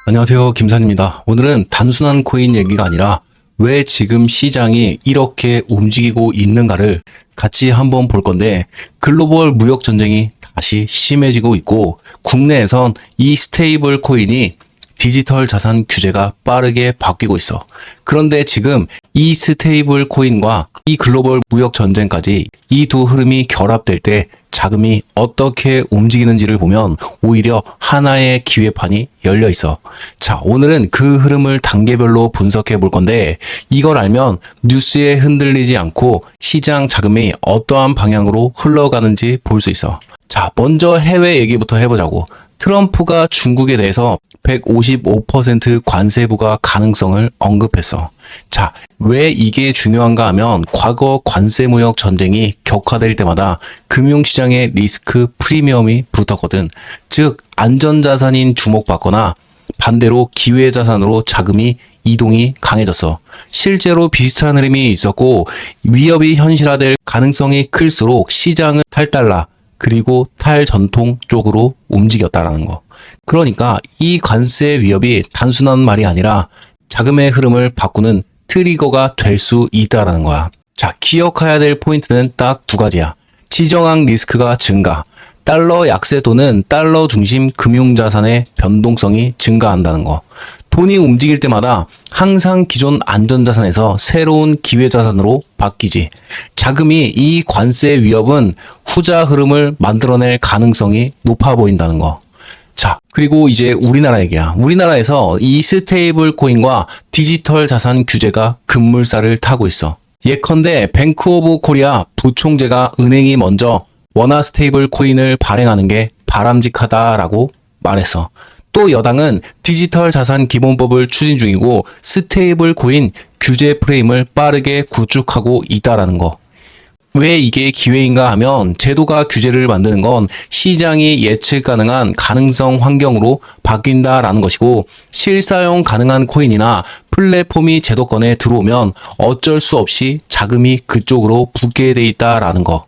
안녕하세요, 김산입니다. 오늘은 단순한 코인 얘기가 아니라 왜 지금 시장이 이렇게 움직이고 있는가를 같이 한번 볼 건데, 글로벌 무역 전쟁이 다시 심해지고 있고 국내에선 이 스테이블 코인이 디지털 자산 규제가 빠르게 바뀌고 있어. 그런데 지금 이 스테이블 코인과 이 글로벌 무역 전쟁까지 이 두 흐름이 결합될 때 자금이 어떻게 움직이는지를 보면 오히려 하나의 기회판이 열려 있어. 자, 오늘은 그 흐름을 단계별로 분석해 볼 건데, 이걸 알면 뉴스에 흔들리지 않고 시장 자금이 어떠한 방향으로 흘러가는지 볼 수 있어. 자, 먼저 해외 얘기부터 해보자고. 트럼프가 중국에 대해서 155% 관세 부과 가능성을 언급했어. 자, 왜 이게 중요한가 하면 과거 관세 무역 전쟁이 격화될 때마다 금융시장에 리스크 프리미엄이 붙었거든. 즉, 안전자산인 주목받거나 반대로 기회자산으로 자금이 이동이 강해졌어. 실제로 비슷한 흐름이 있었고 위협이 현실화될 가능성이 클수록 시장은 탈달러 그리고 탈전통 쪽으로 움직였다라는 거. 그러니까 이 관세 위협이 단순한 말이 아니라 자금의 흐름을 바꾸는 트리거가 될 수 있다라는 거야. 자, 기억해야 될 포인트는 딱 두 가지야. 지정학 리스크가 증가. 달러 약세 또는 달러 중심 금융자산의 변동성이 증가한다는 거. 돈이 움직일 때마다 항상 기존 안전자산에서 새로운 기회자산으로 바뀌지. 자금이 이 관세 위협은 후자 흐름을 만들어낼 가능성이 높아 보인다는 거. 자, 그리고 이제 우리나라 얘기야. 우리나라에서 이 스테이블 코인과 디지털 자산 규제가 급물살을 타고 있어. 예컨대 뱅크 오브 코리아 부총재가 은행이 먼저 원화 스테이블 코인을 발행하는 게 바람직하다라고 말했어. 또 여당은 디지털 자산 기본법을 추진 중이고 스테이블 코인 규제 프레임을 빠르게 구축하고 있다라는 거. 왜 이게 기회인가 하면 제도가 규제를 만드는 건 시장이 예측 가능한 가능성 환경으로 바뀐다라는 것이고, 실사용 가능한 코인이나 플랫폼이 제도권에 들어오면 어쩔 수 없이 자금이 그쪽으로 붙게 돼 있다라는 거.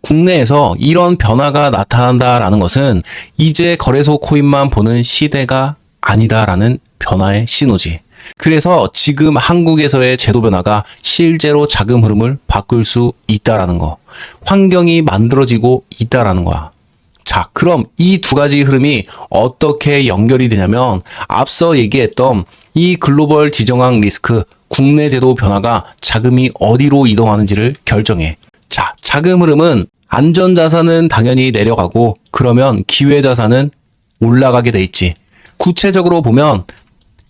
국내에서 이런 변화가 나타난다라는 것은 이제 거래소 코인만 보는 시대가 아니다라는 변화의 신호지. 그래서 지금 한국에서의 제도 변화가 실제로 자금 흐름을 바꿀 수 있다라는 거. 환경이 만들어지고 있다라는 거야. 자, 그럼 이 두 가지 흐름이 어떻게 연결이 되냐면, 앞서 얘기했던 이 글로벌 지정학 리스크, 국내 제도 변화가 자금이 어디로 이동하는지를 결정해. 자, 자금 흐름은 안전자산은 당연히 내려가고 그러면 기회자산은 올라가게 돼 있지. 구체적으로 보면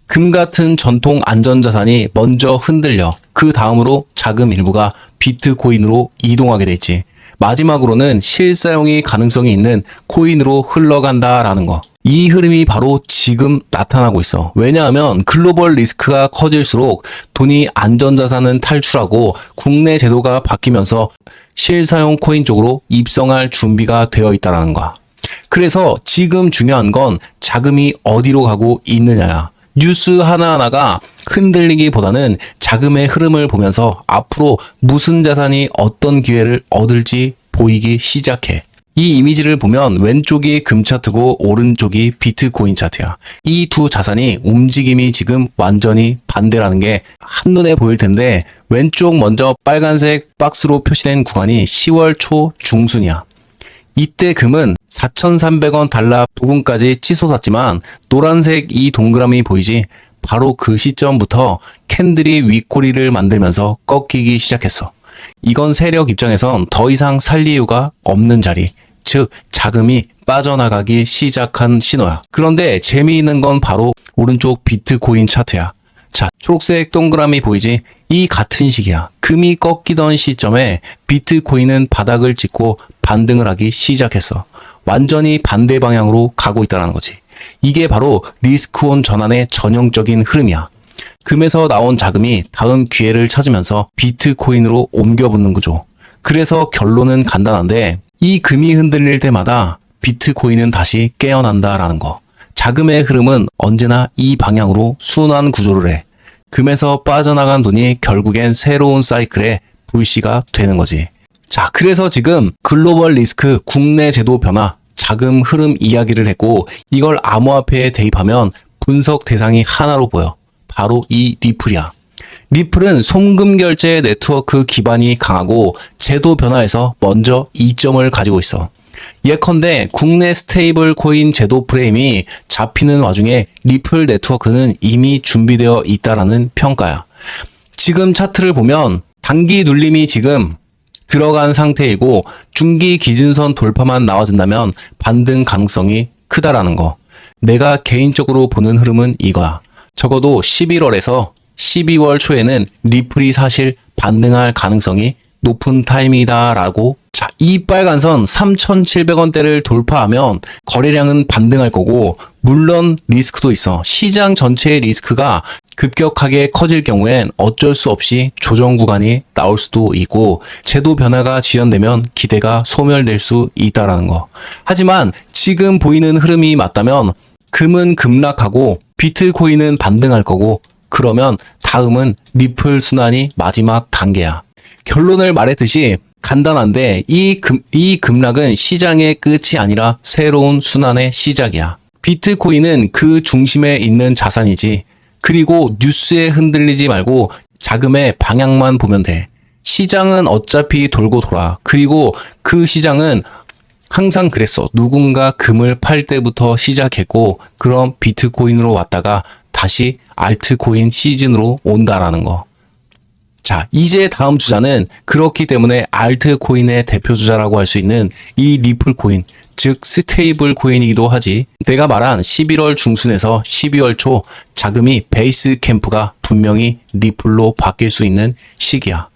금 같은 전통 안전자산이 먼저 흔들려 그 다음으로 자금 일부가 비트코인으로 이동하게 돼 있지. 마지막으로는 실사용이 가능성이 있는 코인으로 흘러간다라는 거. 이 흐름이 바로 지금 나타나고 있어. 왜냐하면 글로벌 리스크가 커질수록 돈이 안전자산은 탈출하고 국내 제도가 바뀌면서 실사용 코인 쪽으로 입성할 준비가 되어 있다는 거야. 그래서 지금 중요한 건 자금이 어디로 가고 있느냐야. 뉴스 하나하나가 흔들리기보다는 자금의 흐름을 보면서 앞으로 무슨 자산이 어떤 기회를 얻을지 보이기 시작해. 이 이미지를 보면 왼쪽이 금 차트고 오른쪽이 비트코인 차트야. 이 두 자산이 움직임이 지금 완전히 반대라는 게 한눈에 보일 텐데, 왼쪽 먼저 빨간색 박스로 표시된 구간이 10월 초 중순이야. 이때 금은 4,300원 달러 부근까지 치솟았지만 노란색 이 동그라미 보이지? 바로 그 시점부터 캔들이 윗꼬리를 만들면서 꺾이기 시작했어. 이건 세력 입장에선 더 이상 살 이유가 없는 자리, 즉 자금이 빠져나가기 시작한 신호야. 그런데 재미있는 건 바로 오른쪽 비트코인 차트야. 자, 초록색 동그라미 보이지? 이 같은 시기야. 금이 꺾이던 시점에 비트코인은 바닥을 찍고 반등을 하기 시작했어. 완전히 반대 방향으로 가고 있다는 거지. 이게 바로 리스크온 전환의 전형적인 흐름이야. 금에서 나온 자금이 다음 기회를 찾으면서 비트코인으로 옮겨붙는 구조. 그래서 결론은 간단한데, 이 금이 흔들릴 때마다 비트코인은 다시 깨어난다라는 거. 자금의 흐름은 언제나 이 방향으로 순환 구조를 해. 금에서 빠져나간 돈이 결국엔 새로운 사이클에 불씨가 되는 거지. 자, 그래서 지금 글로벌 리스크, 국내 제도 변화, 자금 흐름 이야기를 했고, 이걸 암호화폐에 대입하면 분석 대상이 하나로 보여. 바로 이 리플이야. 리플은 송금 결제 네트워크 기반이 강하고 제도 변화에서 먼저 이점을 가지고 있어. 예컨대 국내 스테이블 코인 제도 프레임이 잡히는 와중에 리플 네트워크는 이미 준비되어 있다라는 평가야. 지금 차트를 보면 단기 눌림이 지금 들어간 상태이고 중기 기준선 돌파만 나와준다면 반등 가능성이 크다라는 거. 내가 개인적으로 보는 흐름은 이거야. 적어도 11월에서 12월 초에는 리플이 사실 반등할 가능성이 높은 타이밍이다라고. 자, 이 빨간 선 3,700원대를 돌파하면 거래량은 반등할 거고, 물론 리스크도 있어. 시장 전체의 리스크가 급격하게 커질 경우엔 어쩔 수 없이 조정 구간이 나올 수도 있고, 제도 변화가 지연되면 기대가 소멸될 수 있다라는 거. 하지만 지금 보이는 흐름이 맞다면 금은 급락하고 비트코인은 반등할 거고, 그러면 다음은 리플 순환이 마지막 단계야. 결론을 말했듯이 간단한데 이 급락은 시장의 끝이 아니라 새로운 순환의 시작이야. 비트코인은 그 중심에 있는 자산이지. 그리고 뉴스에 흔들리지 말고 자금의 방향만 보면 돼. 시장은 어차피 돌고 돌아. 그리고 그 시장은 항상 그랬어. 누군가 금을 팔 때부터 시작했고, 그럼 비트코인으로 왔다가 다시 알트코인 시즌으로 온다라는 거. 자, 이제 다음 주자는 그렇기 때문에 알트코인의 대표 주자라고 할 수 있는 이 리플 코인, 즉 스테이블 코인이기도 하지. 내가 말한 11월 중순에서 12월 초 자금이 베이스 캠프가 분명히 리플로 바뀔 수 있는 시기야.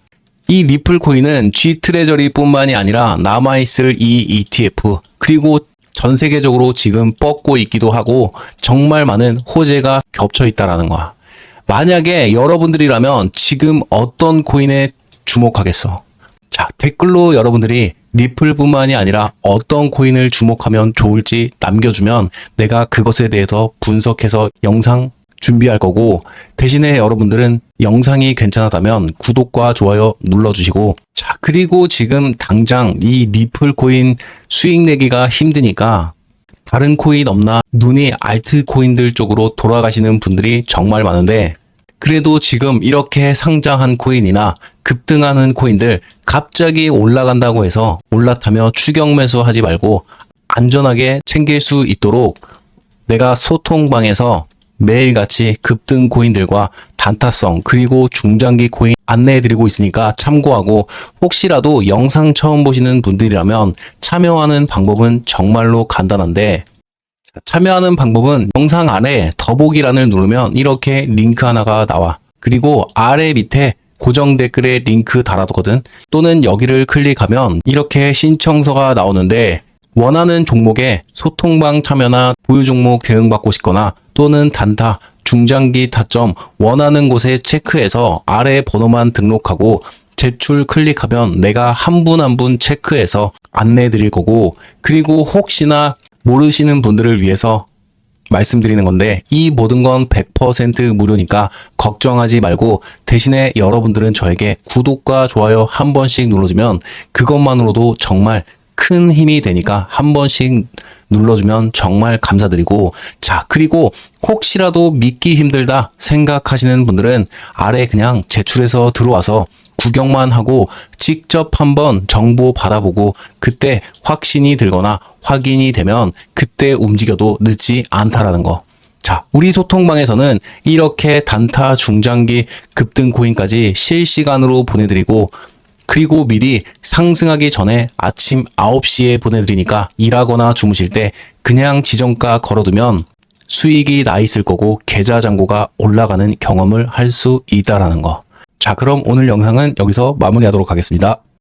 이 리플 코인은 G 트레저리 뿐만이 아니라 남아있을 이 ETF, 그리고 전 세계적으로 지금 뻗고 있기도 하고 정말 많은 호재가 겹쳐 있다라는 거야. 만약에 여러분들이라면 지금 어떤 코인에 주목하겠어? 자, 댓글로 여러분들이 리플뿐만이 아니라 어떤 코인을 주목하면 좋을지 남겨주면 내가 그것에 대해서 분석해서 영상 준비할 거고, 대신에 여러분들은 영상이 괜찮았다면 구독과 좋아요 눌러주시고, 자, 그리고 지금 당장 이 리플 코인 수익 내기가 힘드니까 다른 코인 없나 눈이 알트 코인들 쪽으로 돌아가시는 분들이 정말 많은데, 그래도 지금 이렇게 상장한 코인이나 급등하는 코인들 갑자기 올라간다고 해서 올라타며 추격 매수하지 말고 안전하게 챙길 수 있도록 내가 소통방에서 매일같이 급등 코인들과 단타성 그리고 중장기 코인 안내해드리고 있으니까 참고하고, 혹시라도 영상 처음 보시는 분들이라면 참여하는 방법은 정말로 간단한데, 참여하는 방법은 영상 아래 더보기란을 누르면 이렇게 링크 하나가 나와. 그리고 아래 밑에 고정 댓글에 링크 달아두거든. 또는 여기를 클릭하면 이렇게 신청서가 나오는데, 원하는 종목에 소통방 참여나 보유 종목 대응받고 싶거나 또는 단타, 중장기 타점 원하는 곳에 체크해서 아래 번호만 등록하고 제출 클릭하면 내가 한 분 한 분 체크해서 안내해 드릴 거고, 그리고 혹시나 모르시는 분들을 위해서 말씀드리는 건데, 이 모든 건 100% 무료니까 걱정하지 말고, 대신에 여러분들은 저에게 구독과 좋아요 한 번씩 눌러주면 그것만으로도 정말 큰 힘이 되니까 한 번씩 눌러주면 정말 감사드리고, 자, 그리고 혹시라도 믿기 힘들다 생각하시는 분들은 아래 그냥 제출해서 들어와서 구경만 하고 직접 한번 정보 받아보고 그때 확신이 들거나 확인이 되면 그때 움직여도 늦지 않다라는 거. 자, 우리 소통방에서는 이렇게 단타, 중장기, 급등 코인까지 실시간으로 보내드리고, 그리고 미리 상승하기 전에 아침 9시에 보내드리니까 일하거나 주무실 때 그냥 지정가 걸어두면 수익이 나 있을 거고 계좌 잔고가 올라가는 경험을 할 수 있다라는 거. 자, 그럼 오늘 영상은 여기서 마무리하도록 하겠습니다.